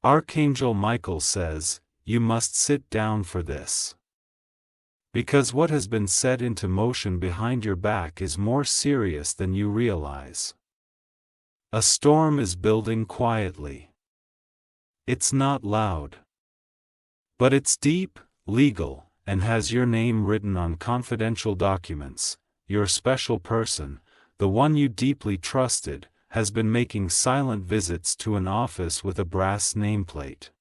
Archangel Michael says, you must sit down for this. Because what has been set into motion behind your back is more serious than you realize. A storm is building quietly. It's not loud. But it's deep, legal, and has your name written on confidential documents. Your special person, the one you deeply trusted, has been making silent visits to an office with a brass nameplate.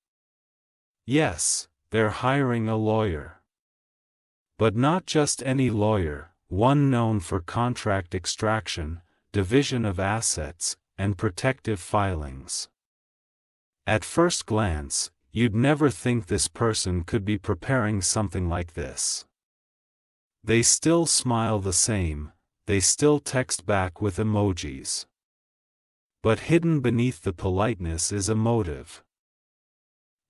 Yes, they're hiring a lawyer. But not just any lawyer, one known for contract extraction, division of assets, and protective filings. At first glance, you'd never think this person could be preparing something like this. They still smile the same, they still text back with emojis. But hidden beneath the politeness is a motive.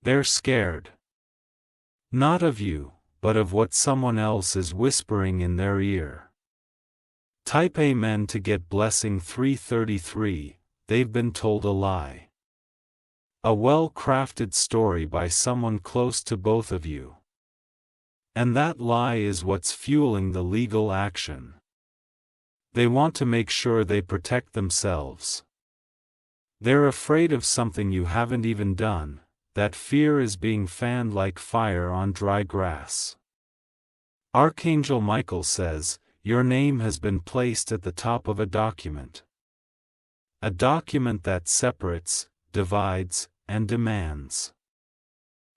They're scared. Not of you, but of what someone else is whispering in their ear. Type Amen to get blessing 333, they've been told a lie. A well-crafted story by someone close to both of you. And that lie is what's fueling the legal action. They want to make sure they protect themselves. They're afraid of something you haven't even done. That fear is being fanned like fire on dry grass. Archangel Michael says, your name has been placed at the top of a document. A document that separates, divides, and demands.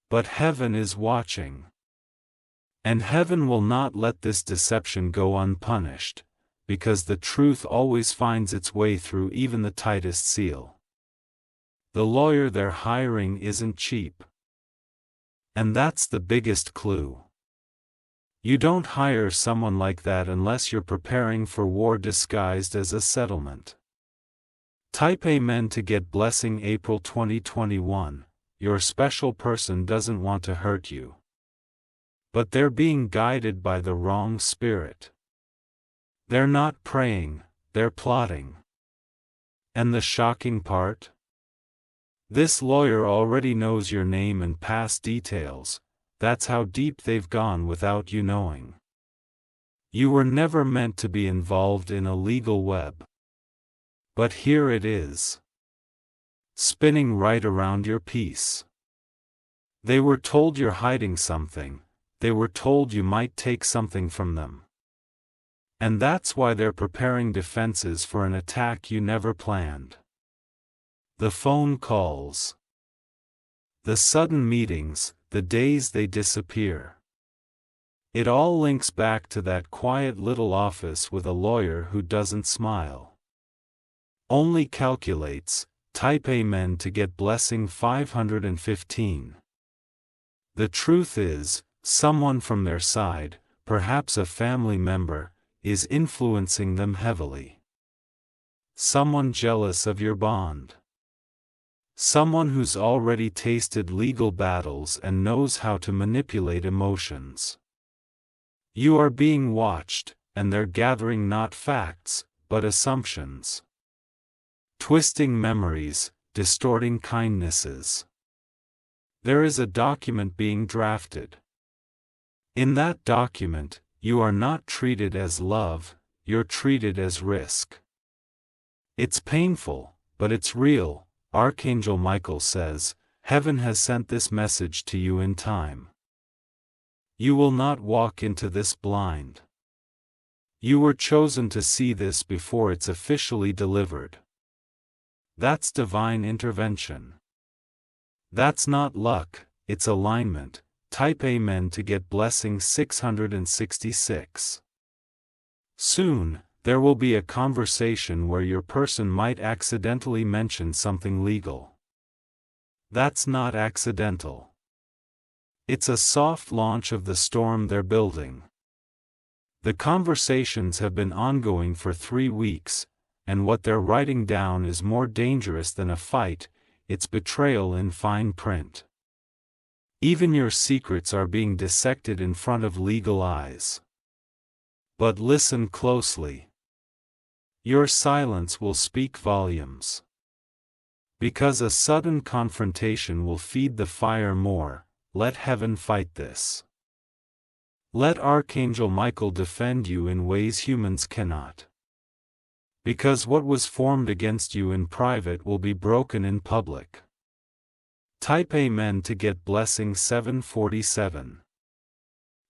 But heaven is watching. And heaven will not let this deception go unpunished, because the truth always finds its way through even the tightest seal. The lawyer they're hiring isn't cheap. And that's the biggest clue. You don't hire someone like that unless you're preparing for war disguised as a settlement. Type Amen to get blessing April 2021, your special person doesn't want to hurt you. But they're being guided by the wrong spirit. They're not praying, they're plotting. And the shocking part? This lawyer already knows your name and past details, that's how deep they've gone without you knowing. You were never meant to be involved in a legal web. But here it is. Spinning right around your piece. They were told you're hiding something, they were told you might take something from them. And that's why they're preparing defenses for an attack you never planned. The phone calls. The sudden meetings, the days they disappear. It all links back to that quiet little office with a lawyer who doesn't smile. Only calculates. Type Amen to get blessing 515. The truth is, someone from their side, perhaps a family member, is influencing them heavily. Someone jealous of your bond. Someone who's already tasted legal battles and knows how to manipulate emotions. You are being watched, and they're gathering not facts, but assumptions. Twisting memories, distorting kindnesses. There is a document being drafted. In that document, you are not treated as love, you're treated as risk. It's painful, but it's real. Archangel Michael says, heaven has sent this message to you in time. You will not walk into this blind. You were chosen to see this before it's officially delivered. That's divine intervention. That's not luck, it's alignment. Type Amen to get blessing 666. Soon, there will be a conversation where your person might accidentally mention something legal. That's not accidental. It's a soft launch of the storm they're building. The conversations have been ongoing for 3 weeks, and what they're writing down is more dangerous than a fight, it's betrayal in fine print. Even your secrets are being dissected in front of legal eyes. But listen closely. Your silence will speak volumes. Because a sudden confrontation will feed the fire more, let heaven fight this. Let Archangel Michael defend you in ways humans cannot. Because what was formed against you in private will be broken in public. Type Amen to get blessing 747.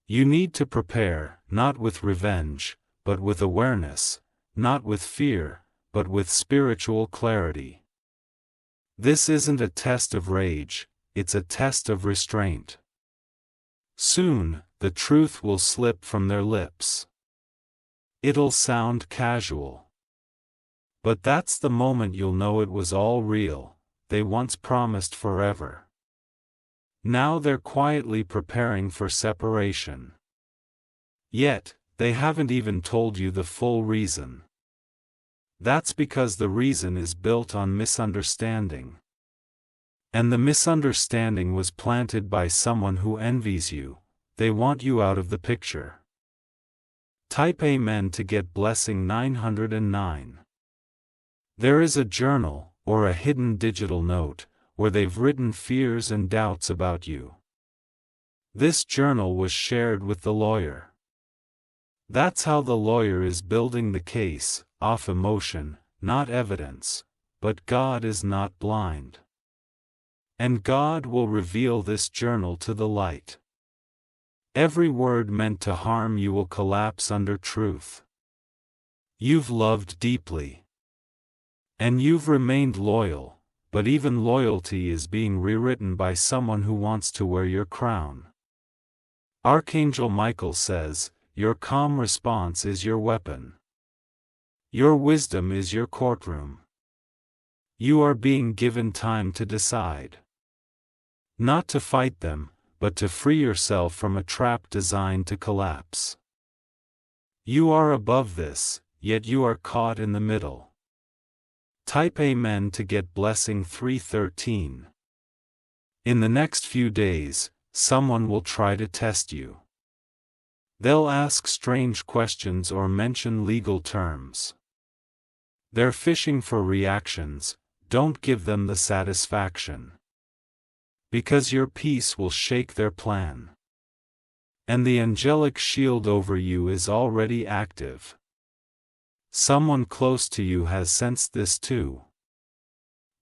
You need to prepare, not with revenge, but with awareness, not with fear, but with spiritual clarity. This isn't a test of rage, it's a test of restraint. Soon, the truth will slip from their lips. It'll sound casual. But that's the moment you'll know it was all real. They once promised forever. Now they're quietly preparing for separation. Yet, they haven't even told you the full reason. That's because the reason is built on misunderstanding. And the misunderstanding was planted by someone who envies you. They want you out of the picture. Type Amen to get blessing 909. There is a journal, or a hidden digital note, where they've written fears and doubts about you. This journal was shared with the lawyer. That's how the lawyer is building the case, off emotion, not evidence, but God is not blind. And God will reveal this journal to the light. Every word meant to harm you will collapse under truth. You've loved deeply. And you've remained loyal, but even loyalty is being rewritten by someone who wants to wear your crown. Archangel Michael says, your calm response is your weapon. Your wisdom is your courtroom. You are being given time to decide. Not to fight them, but to free yourself from a trap designed to collapse. You are above this, yet you are caught in the middle. Type Amen to get blessing 313. In the next few days, someone will try to test you. They'll ask strange questions or mention legal terms. They're fishing for reactions. Don't give them the satisfaction. Because your peace will shake their plan. And the angelic shield over you is already active. Someone close to you has sensed this too.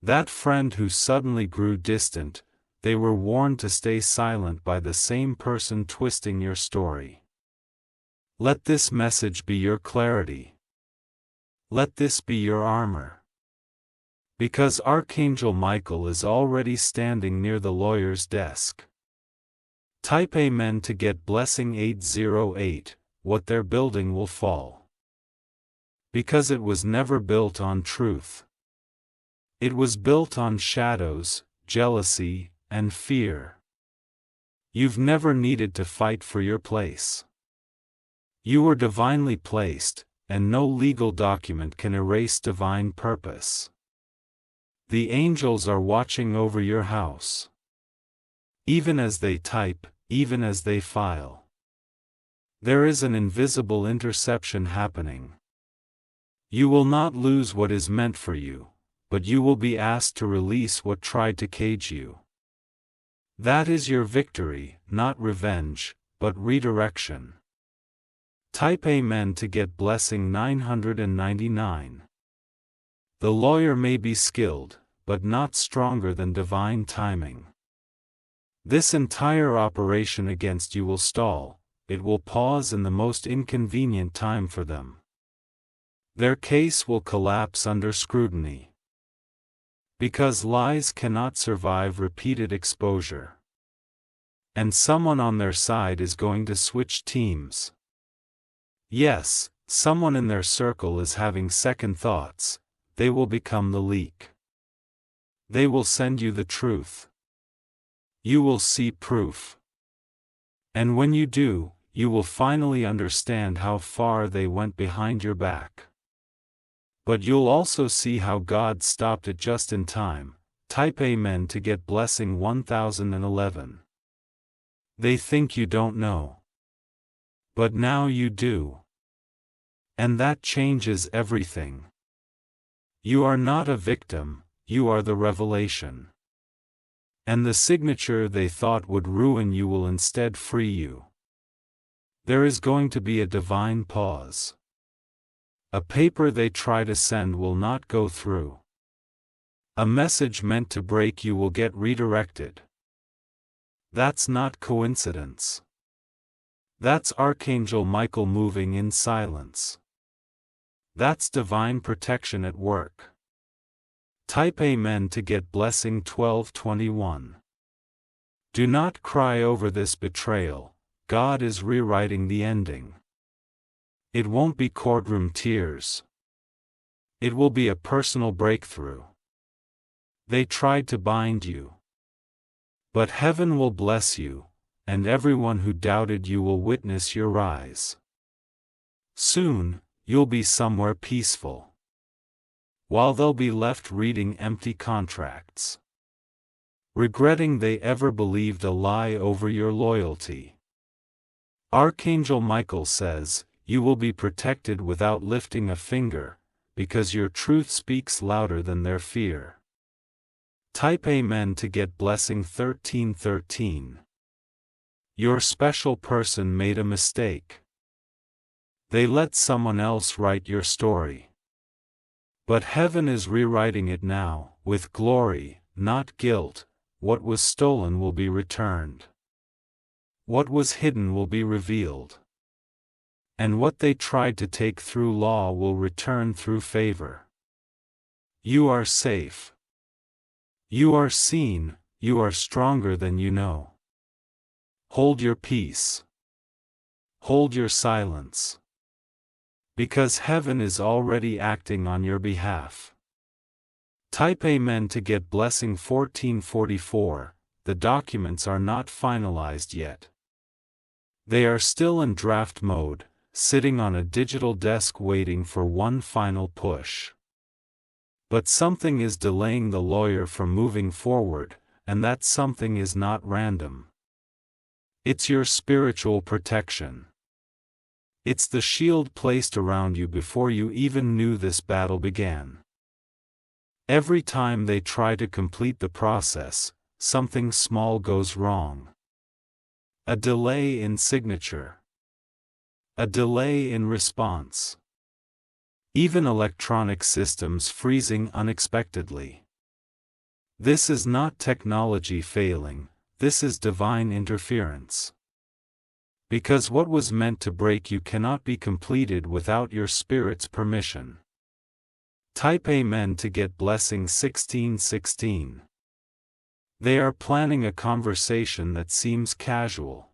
That friend who suddenly grew distant, they were warned to stay silent by the same person twisting your story. Let this message be your clarity. Let this be your armor. Because Archangel Michael is already standing near the lawyer's desk. Type Amen to get blessing 808, what they're building will fall. Because it was never built on truth. It was built on shadows, jealousy, and fear. You've never needed to fight for your place. You were divinely placed, and no legal document can erase divine purpose. The angels are watching over your house. Even as they type, even as they file. There is an invisible interception happening. You will not lose what is meant for you, but you will be asked to release what tried to cage you. That is your victory, not revenge, but redirection. Type Amen to get blessing 999. The lawyer may be skilled, but not stronger than divine timing. This entire operation against you will stall, it will pause in the most inconvenient time for them. Their case will collapse under scrutiny. Because lies cannot survive repeated exposure. And someone on their side is going to switch teams. Yes, someone in their circle is having second thoughts. They will become the leak. They will send you the truth. You will see proof. And when you do, you will finally understand how far they went behind your back. But you'll also see how God stopped it just in time. Type Amen to get blessing 1011. They think you don't know. But now you do. And that changes everything. You are not a victim, you are the revelation. And the signature they thought would ruin you will instead free you. There is going to be a divine pause. A paper they try to send will not go through. A message meant to break you will get redirected. That's not coincidence. That's Archangel Michael moving in silence. That's divine protection at work. Type Amen to get blessing 1221. Do not cry over this betrayal. God is rewriting the ending. It won't be courtroom tears. It will be a personal breakthrough. They tried to bind you. But heaven will bless you, and everyone who doubted you will witness your rise. Soon, you'll be somewhere peaceful, while they'll be left reading empty contracts, regretting they ever believed a lie over your loyalty. Archangel Michael says, you will be protected without lifting a finger, because your truth speaks louder than their fear. Type Amen to get blessing 1313. Your special person made a mistake. They let someone else write your story. But heaven is rewriting it now, with glory, not guilt. What was stolen will be returned. What was hidden will be revealed. And what they tried to take through law will return through favor. You are safe. You are seen, you are stronger than you know. Hold your peace. Hold your silence. Because heaven is already acting on your behalf. Type Amen to get blessing 1444. The documents are not finalized yet. They are still in draft mode, sitting on a digital desk waiting for one final push. But something is delaying the lawyer from moving forward, and that something is not random. It's your spiritual protection. It's the shield placed around you before you even knew this battle began. Every time they try to complete the process, something small goes wrong. A delay in signature. A delay in response. Even electronic systems freezing unexpectedly. This is not technology failing, this is divine interference. Because what was meant to break you cannot be completed without your spirit's permission. Type Amen to get blessing 1616. They are planning a conversation that seems casual.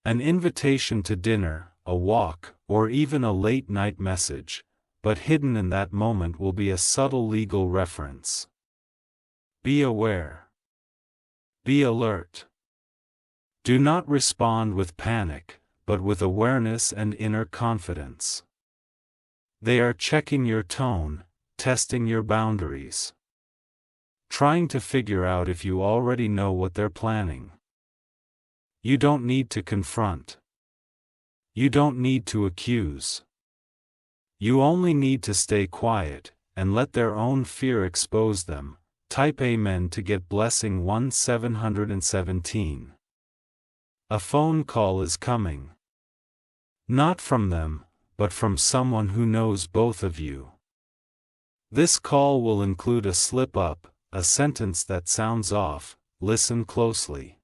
An invitation to dinner, a walk, or even a late-night message, but hidden in that moment will be a subtle legal reference. Be aware. Be alert. Do not respond with panic, but with awareness and inner confidence. They are checking your tone, testing your boundaries. Trying to figure out if you already know what they're planning. You don't need to confront. You don't need to accuse. You only need to stay quiet, and let their own fear expose them. Type Amen to get blessing 1717. A phone call is coming. Not from them, but from someone who knows both of you. This call will include a slip-up, a sentence that sounds off. Listen closely.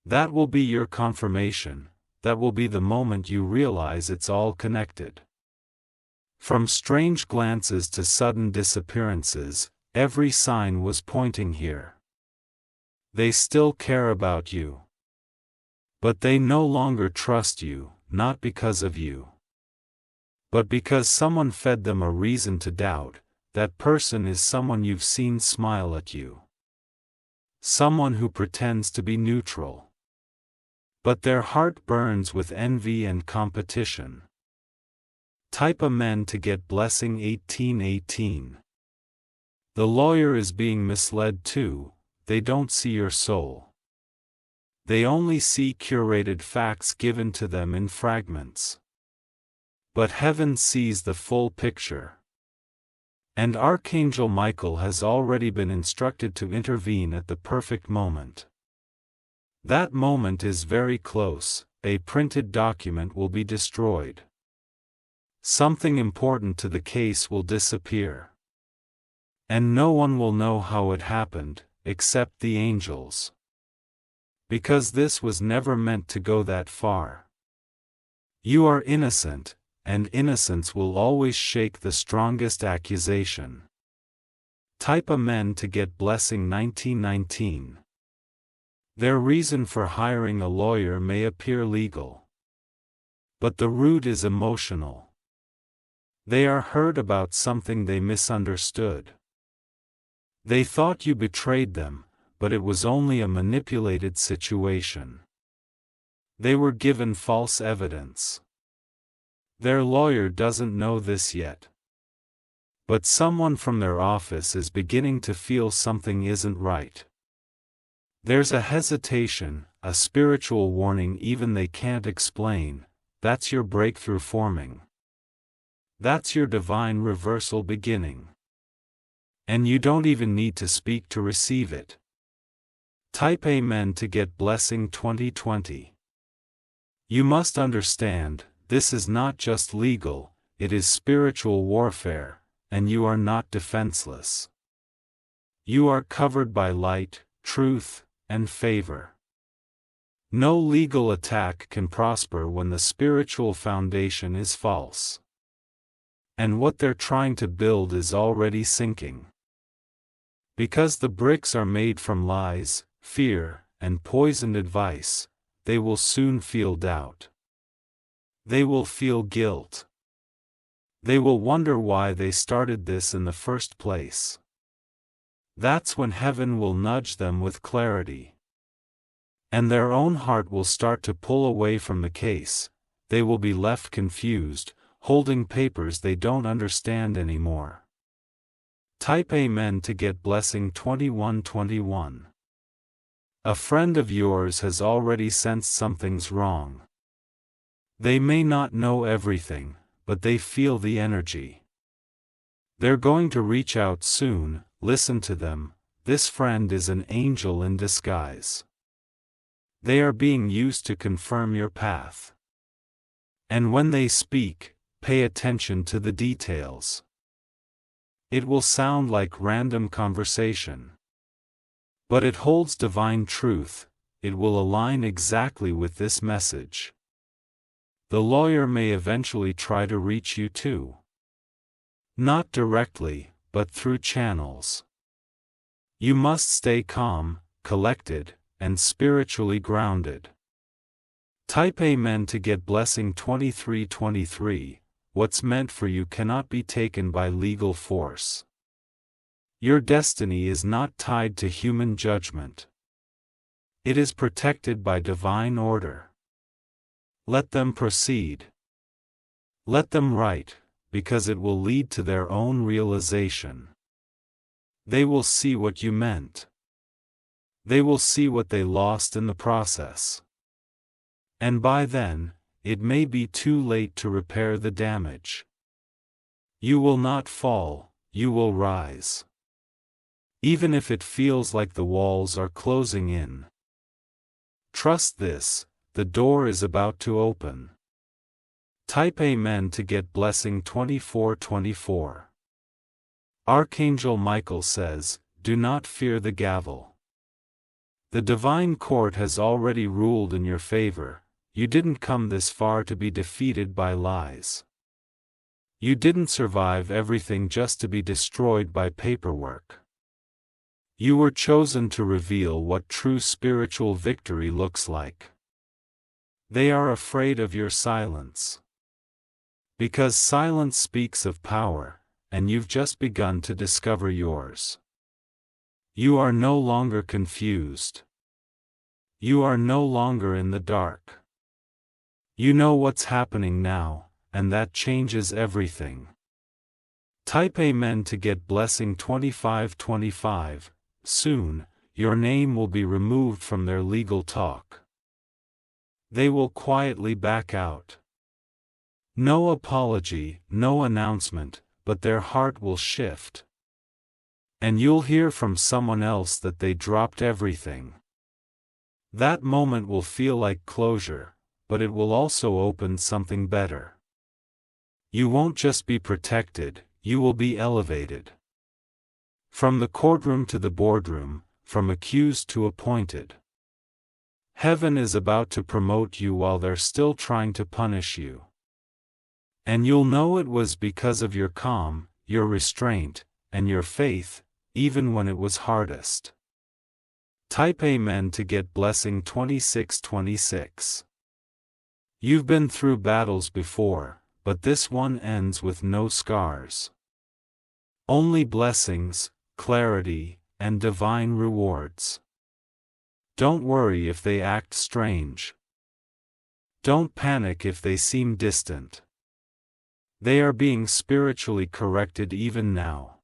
That will be your confirmation, that will be the moment you realize it's all connected. From strange glances to sudden disappearances, every sign was pointing here. They still care about you. But they no longer trust you, not because of you. But because someone fed them a reason to doubt. That person is someone you've seen smile at you. Someone who pretends to be neutral. But their heart burns with envy and competition. Type Amen to get blessing 1818. The lawyer is being misled too. They don't see your soul. They only see curated facts given to them in fragments. But heaven sees the full picture. And Archangel Michael has already been instructed to intervene at the perfect moment. That moment is very close. A printed document will be destroyed. Something important to the case will disappear. And no one will know how it happened, except the angels. Because this was never meant to go that far. You are innocent, and innocence will always shake the strongest accusation. Type Amen to get blessing 1919. Their reason for hiring a lawyer may appear legal. But the root is emotional. They are hurt about something they misunderstood. They thought you betrayed them, but it was only a manipulated situation. They were given false evidence. Their lawyer doesn't know this yet. But someone from their office is beginning to feel something isn't right. There's a hesitation, a spiritual warning even they can't explain. That's your breakthrough forming. That's your divine reversal beginning. And you don't even need to speak to receive it. Type Amen to get blessing 2020. You must understand, this is not just legal, it is spiritual warfare, and you are not defenseless. You are covered by light, truth, and favor. No legal attack can prosper when the spiritual foundation is false. And what they're trying to build is already sinking. Because the bricks are made from lies, fear, and poisoned advice, they will soon feel doubt. They will feel guilt. They will wonder why they started this in the first place. That's when heaven will nudge them with clarity. And their own heart will start to pull away from the case. They will be left confused, holding papers they don't understand anymore. Type Amen to get blessing 2121. A friend of yours has already sensed something's wrong. They may not know everything, but they feel the energy. They're going to reach out soon. Listen to them. This friend is an angel in disguise. They are being used to confirm your path. And when they speak, pay attention to the details. It will sound like random conversation. But it holds divine truth. It will align exactly with this message. The lawyer may eventually try to reach you too. Not directly, but through channels. You must stay calm, collected, and spiritually grounded. Type Amen to get blessing 2323. What's meant for you cannot be taken by legal force. Your destiny is not tied to human judgment. It is protected by divine order. Let them proceed. Let them write, because it will lead to their own realization. They will see what you meant. They will see what they lost in the process. And by then, it may be too late to repair the damage. You will not fall, you will rise. Even if it feels like the walls are closing in. Trust this, the door is about to open. Type Amen to get blessing 2424. Archangel Michael says, do not fear the gavel. The divine court has already ruled in your favor. You didn't come this far to be defeated by lies. You didn't survive everything just to be destroyed by paperwork. You were chosen to reveal what true spiritual victory looks like. They are afraid of your silence. Because silence speaks of power, and you've just begun to discover yours. You are no longer confused. You are no longer in the dark. You know what's happening now, and that changes everything. Type Amen to get blessing 2525. Soon, your name will be removed from their legal talk. They will quietly back out. No apology, no announcement, but their heart will shift. And you'll hear from someone else that they dropped everything. That moment will feel like closure, but it will also open something better. You won't just be protected, you will be elevated. From the courtroom to the boardroom, from accused to appointed. Heaven is about to promote you while they're still trying to punish you. And you'll know it was because of your calm, your restraint, and your faith, even when it was hardest. Type Amen to get blessing 2626. You've been through battles before, but this one ends with no scars. Only blessings, clarity, and divine rewards. Don't worry if they act strange. Don't panic if they seem distant. They are being spiritually corrected even now.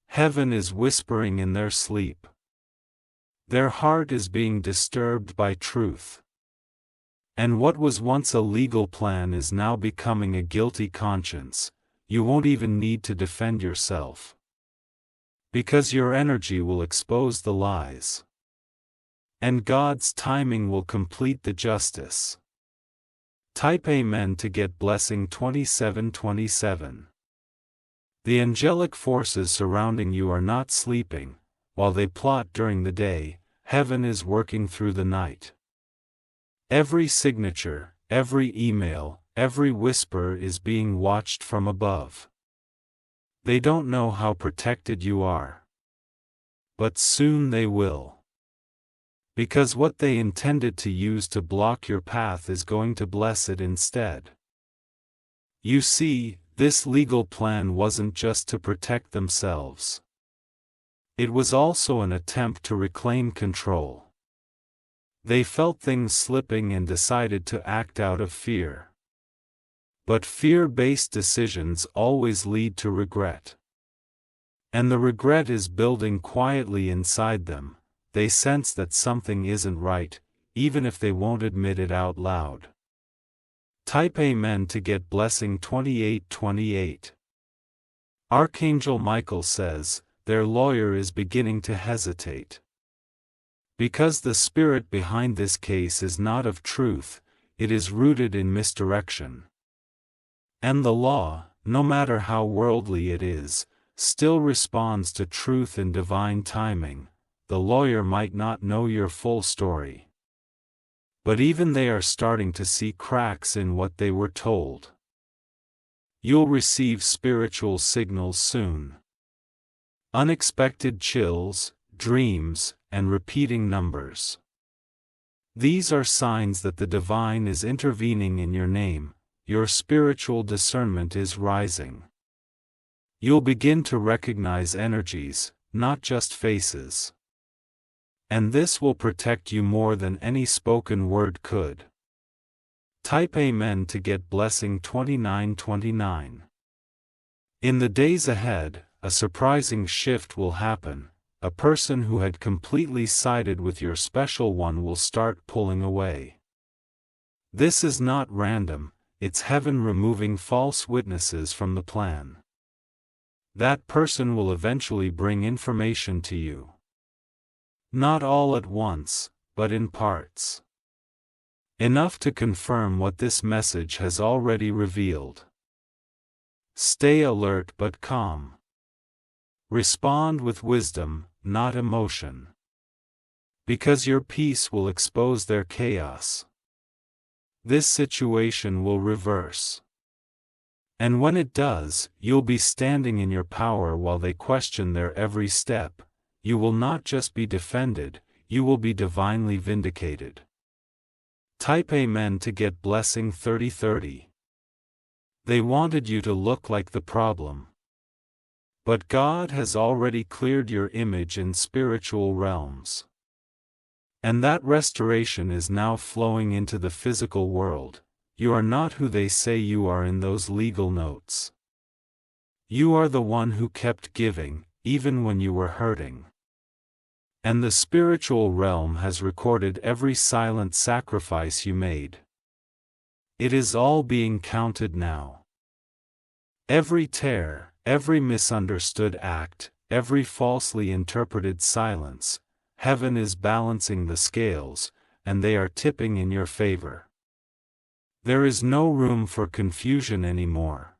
Heaven is whispering in their sleep. Their heart is being disturbed by truth. And what was once a legal plan is now becoming a guilty conscience. You won't even need to defend yourself. Because your energy will expose the lies. And God's timing will complete the justice. Type Amen to get blessing 2727. The angelic forces surrounding you are not sleeping. While they plot during the day, heaven is working through the night. Every signature, every email, every whisper is being watched from above. They don't know how protected you are. But soon they will. Because what they intended to use to block your path is going to bless it instead. You see, this legal plan wasn't just to protect themselves. It was also an attempt to reclaim control. They felt things slipping and decided to act out of fear. But fear-based decisions always lead to regret. And the regret is building quietly inside them. They sense that something isn't right, even if they won't admit it out loud. Type Amen to get blessing 2828. Archangel Michael says, their lawyer is beginning to hesitate. Because the spirit behind this case is not of truth, it is rooted in misdirection. And the law, no matter how worldly it is, still responds to truth in divine timing. The lawyer might not know your full story. But even they are starting to see cracks in what they were told. You'll receive spiritual signals soon. Unexpected chills, dreams, and repeating numbers. These are signs that the divine is intervening in your name. Your spiritual discernment is rising. You'll begin to recognize energies, not just faces. And this will protect you more than any spoken word could. Type Amen to get blessing 2929. In the days ahead, a surprising shift will happen. A person who had completely sided with your special one will start pulling away. This is not random, it's heaven removing false witnesses from the plan. That person will eventually bring information to you. Not all at once, but in parts. Enough to confirm what this message has already revealed. Stay alert but calm. Respond with wisdom, not emotion. Because your peace will expose their chaos. This situation will reverse. And when it does, you'll be standing in your power while they question their every step. You will not just be defended, you will be divinely vindicated. Type Amen to get blessing 3030. They wanted you to look like the problem. But God has already cleared your image in spiritual realms. And that restoration is now flowing into the physical world. You are not who they say you are in those legal notes. You are the one who kept giving, even when you were hurting. And the spiritual realm has recorded every silent sacrifice you made. It is all being counted now. Every tear, every misunderstood act, every falsely interpreted silence, heaven is balancing the scales, and they are tipping in your favor. There is no room for confusion anymore.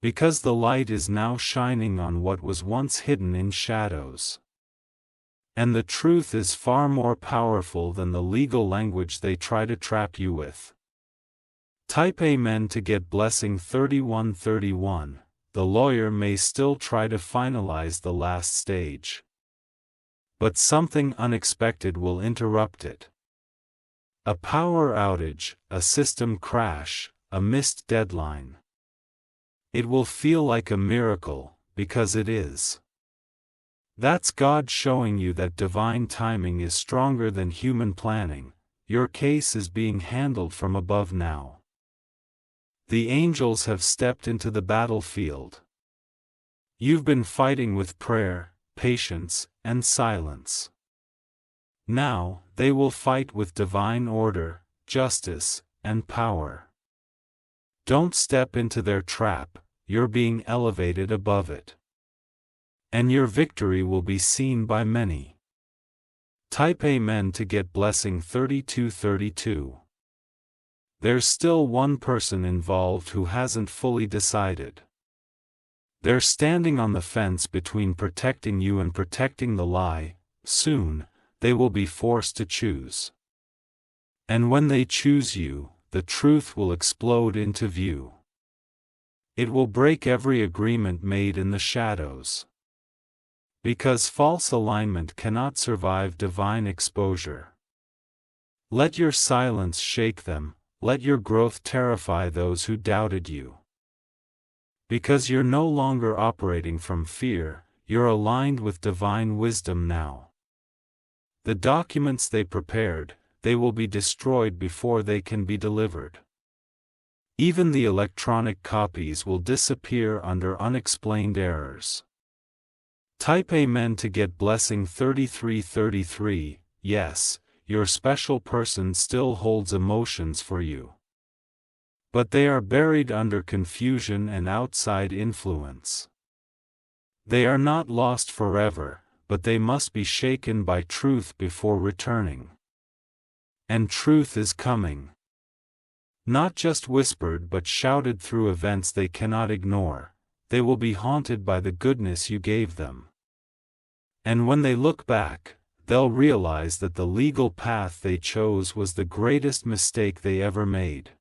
Because the light is now shining on what was once hidden in shadows. And the truth is far more powerful than the legal language they try to trap you with. Type Amen to get blessing 3131. The lawyer may still try to finalize the last stage. But something unexpected will interrupt it. A power outage, a system crash, a missed deadline. It will feel like a miracle, because it is. That's God showing you that divine timing is stronger than human planning. Your case is being handled from above now. The angels have stepped into the battlefield. You've been fighting with prayer, patience, and silence. Now, they will fight with divine order, justice, and power. Don't step into their trap, you're being elevated above it. And your victory will be seen by many. Type Amen to get blessing 3232. There's still one person involved who hasn't fully decided. They're standing on the fence between protecting you and protecting the lie. Soon, they will be forced to choose. And when they choose you, the truth will explode into view. It will break every agreement made in the shadows. Because false alignment cannot survive divine exposure. Let your silence shake them, let your growth terrify those who doubted you. Because you're no longer operating from fear, you're aligned with divine wisdom now. The documents they prepared, they will be destroyed before they can be delivered. Even the electronic copies will disappear under unexplained errors. Type Amen to get blessing 3333. Yes, your special person still holds emotions for you. But they are buried under confusion and outside influence. They are not lost forever, but they must be shaken by truth before returning. And truth is coming. Not just whispered but shouted through events they cannot ignore. They will be haunted by the goodness you gave them. And when they look back, they'll realize that the legal path they chose was the greatest mistake they ever made.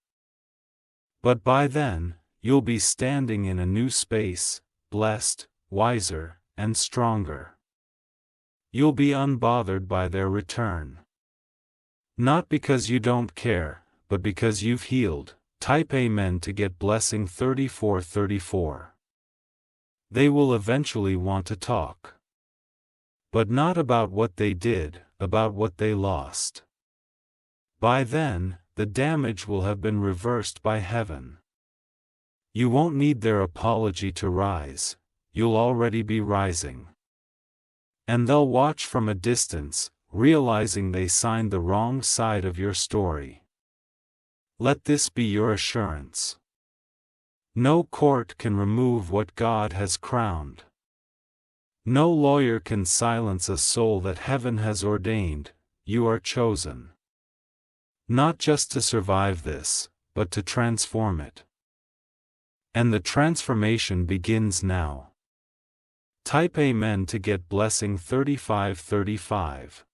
But by then, you'll be standing in a new space, blessed, wiser, and stronger. You'll be unbothered by their return. Not because you don't care, but because you've healed. Type Amen to get blessing 3434. They will eventually want to talk. But not about what they did, about what they lost. By then, the damage will have been reversed by heaven. You won't need their apology to rise, you'll already be rising. And they'll watch from a distance, realizing they signed the wrong side of your story. Let this be your assurance. No court can remove what God has crowned. No lawyer can silence a soul that heaven has ordained. You are chosen. Not just to survive this, but to transform it. And the transformation begins now. Type Amen to get blessing 3535.